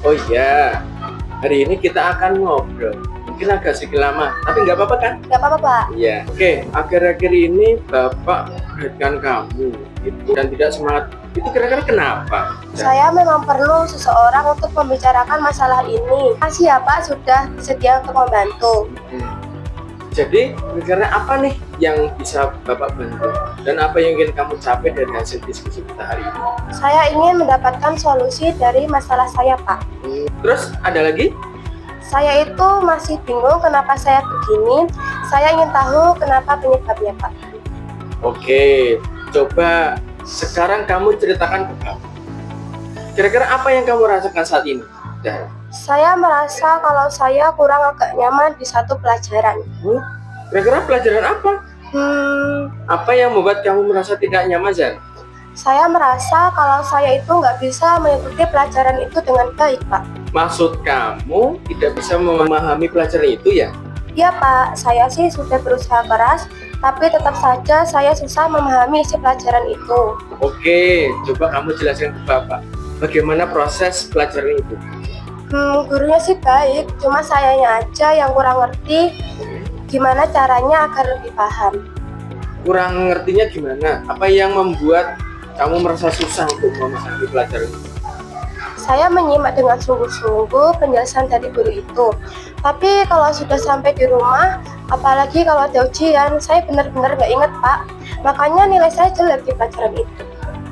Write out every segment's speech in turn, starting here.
Oh iya, hari ini kita akan ngobrol. Mungkin agak sedikit lama, tapi nggak apa-apa kan? Nggak apa-apa, Pak. Iya. Oke, akhir-akhir ini Bapak perhatikan kamu itu dan tidak semangat. Itu kira-kira kenapa? Saya memang perlu seseorang untuk membicarakan masalah ini. Makasih ya, Pak, sudah bersedia untuk membantu. Jadi, kira-kira apa nih yang bisa Bapak bantu? Dan apa yang ingin kamu capai dari hasil diskusi kita hari ini? Saya ingin mendapatkan solusi dari masalah saya, Pak. Terus, ada lagi? Saya itu masih bingung kenapa saya begini. Saya ingin tahu kenapa penyebabnya, Pak. Oke, coba sekarang kamu ceritakan ke kamu. Kira-kira apa yang kamu rasakan saat ini? Zahra? Saya merasa kalau saya kurang agak nyaman di satu pelajaran. Kira-kira pelajaran apa? Apa yang membuat kamu merasa tidak nyaman, Zahra? Saya merasa kalau saya itu nggak bisa mengikuti pelajaran itu dengan baik, Pak. Maksud kamu tidak bisa memahami pelajaran itu ya? Iya, Pak, saya sih sudah berusaha keras, tapi tetap saja saya susah memahami isi pelajaran itu. Oke, coba kamu jelaskan ke Bapak. Bagaimana proses pelajaran itu? Gurunya sih baik, cuma sayanya aja yang kurang ngerti gimana caranya agar lebih paham. Kurang ngertinya gimana? Apa yang membuat kamu merasa susah untuk memahami pelajaran itu? Saya menyimak dengan sungguh-sungguh penjelasan dari guru itu. Tapi kalau sudah sampai di rumah, apalagi kalau ada ujian, saya benar-benar nggak inget, Pak. Makanya nilai saya jelek di pelajaran itu.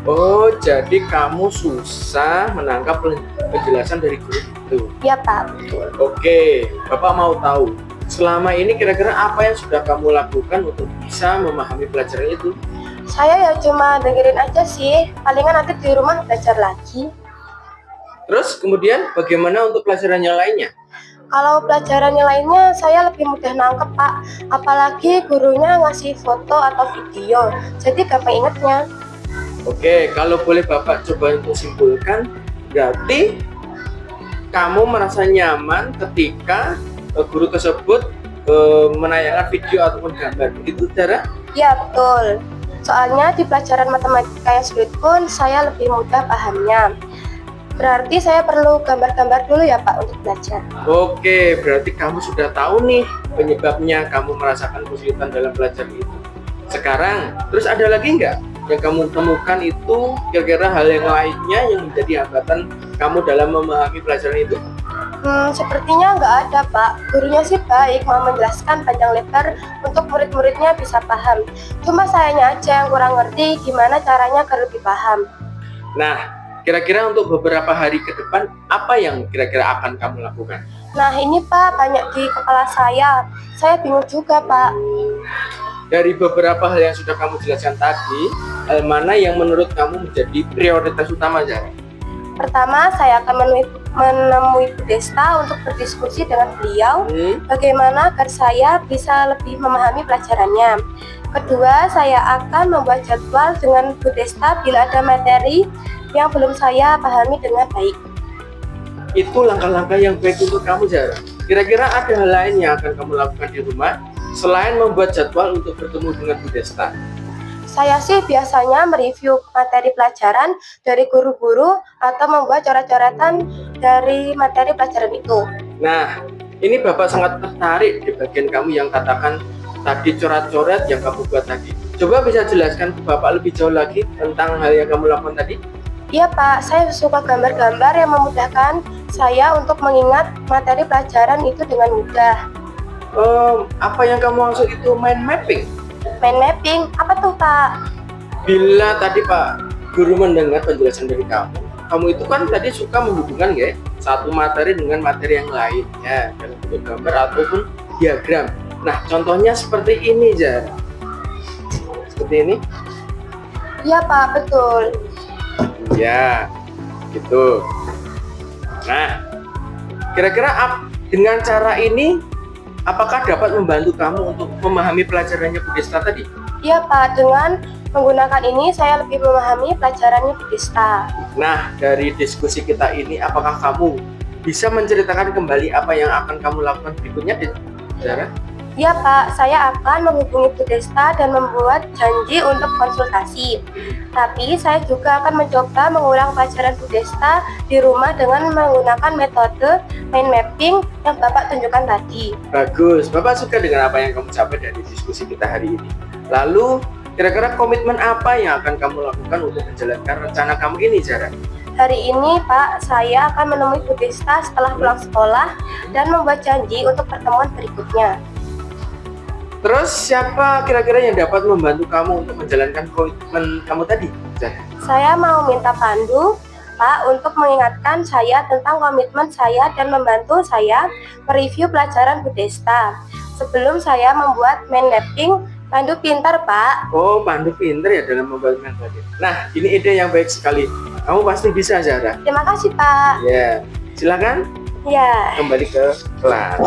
Oh, jadi kamu susah menangkap penjelasan dari guru itu. Iya, Pak, betul. Oke, Bapak mau tahu, selama ini kira-kira apa yang sudah kamu lakukan untuk bisa memahami pelajaran itu? Saya ya cuma dengerin aja sih, palingan nanti di rumah belajar lagi. Terus kemudian bagaimana untuk pelajarannya lainnya? Kalau pelajarannya lainnya saya lebih mudah nangkep, Pak. Apalagi gurunya ngasih foto atau video, jadi gampang ingetnya. Oke, kalau boleh Bapak coba untuk simpulkan, berarti kamu merasa nyaman ketika guru tersebut menayangkan video ataupun gambar, begitu, Zahra? Ya, betul. Soalnya di pelajaran matematika yang sulit pun saya lebih mudah pahamnya. Berarti saya perlu gambar-gambar dulu ya, Pak, untuk belajar. Oke, berarti kamu sudah tahu nih penyebabnya kamu merasakan kesulitan dalam pelajaran itu. Sekarang, terus ada lagi nggak yang kamu temukan itu kira-kira hal yang lainnya yang menjadi hambatan kamu dalam memahami pelajaran itu? Sepertinya nggak ada, Pak. Gurunya sih baik, mau menjelaskan panjang lebar untuk murid-muridnya bisa paham. Cuma sayanya aja yang kurang ngerti gimana caranya agar lebih paham. Nah, kira-kira untuk beberapa hari ke depan, apa yang kira-kira akan kamu lakukan? Nah ini, Pak, banyak di kepala saya. Saya bingung juga, Pak. Dari beberapa hal yang sudah kamu jelaskan tadi, hal mana yang menurut kamu menjadi prioritas utama, Zahra? Pertama, saya akan menemui Bu Desta untuk berdiskusi dengan beliau bagaimana agar saya bisa lebih memahami pelajarannya. Kedua, saya akan membuat jadwal dengan Bu Desta bila ada materi yang belum saya pahami dengan baik. Itu langkah-langkah yang baik untuk kamu, Zahra. Kira-kira ada hal lain yang akan kamu lakukan di rumah selain membuat jadwal untuk bertemu dengan Bu Desta? Saya sih biasanya mereview materi pelajaran dari guru-guru atau membuat coret-coretan dari materi pelajaran itu. Nah, ini Bapak sangat tertarik di bagian kamu yang katakan tadi coret-coret yang kamu buat tadi. Coba bisa jelaskan ke Bapak lebih jauh lagi tentang hal yang kamu lakukan tadi? Iya, Pak, saya suka gambar-gambar yang memudahkan saya untuk mengingat materi pelajaran itu dengan mudah. Apa yang kamu maksud itu mind mapping? Mind mapping, apa tuh, Pak? Bila tadi Pak Guru mendengar penjelasan dari kamu itu kan tadi suka menghubungkan ya satu materi dengan materi yang lainnya dalam bentuk gambar ataupun diagram. Nah, contohnya seperti ini, Zahra. Seperti ini? Iya, Pak, betul. Ya, gitu. Nah, kira-kira dengan cara ini apakah dapat membantu kamu untuk memahami pelajarannya Bu Desta tadi? Iya, Pak, dengan menggunakan ini saya lebih memahami pelajarannya Bu Desta. Nah, dari diskusi kita ini apakah kamu bisa menceritakan kembali apa yang akan kamu lakukan berikutnya, Zahra? Ya Pak, saya akan menghubungi Bu Desta dan membuat janji untuk konsultasi. Tapi saya juga akan mencoba mengulang pelajaran Bu Desta di rumah dengan menggunakan metode mind mapping yang Bapak tunjukkan tadi. Bagus, Bapak suka dengan apa yang kamu capai dari diskusi kita hari ini. Lalu, kira-kira komitmen apa yang akan kamu lakukan untuk menjalankan rencana kamu ini, Zara? Hari ini Pak, saya akan menemui Bu Desta setelah pulang sekolah dan membuat janji untuk pertemuan berikutnya. Terus siapa kira-kira yang dapat membantu kamu untuk menjalankan komitmen kamu tadi, Zara? Saya mau minta Pandu, Pak, untuk mengingatkan saya tentang komitmen saya dan membantu saya mereview pelajaran Bu Desta. Sebelum saya membuat mind mapping, Pandu pintar, Pak. Oh, Pandu pinter ya dalam membuat metode. Nah, ini ide yang baik sekali. Kamu pasti bisa, Zara. Terima kasih, Pak. Ya, silakan Ya. kembali ke kelas.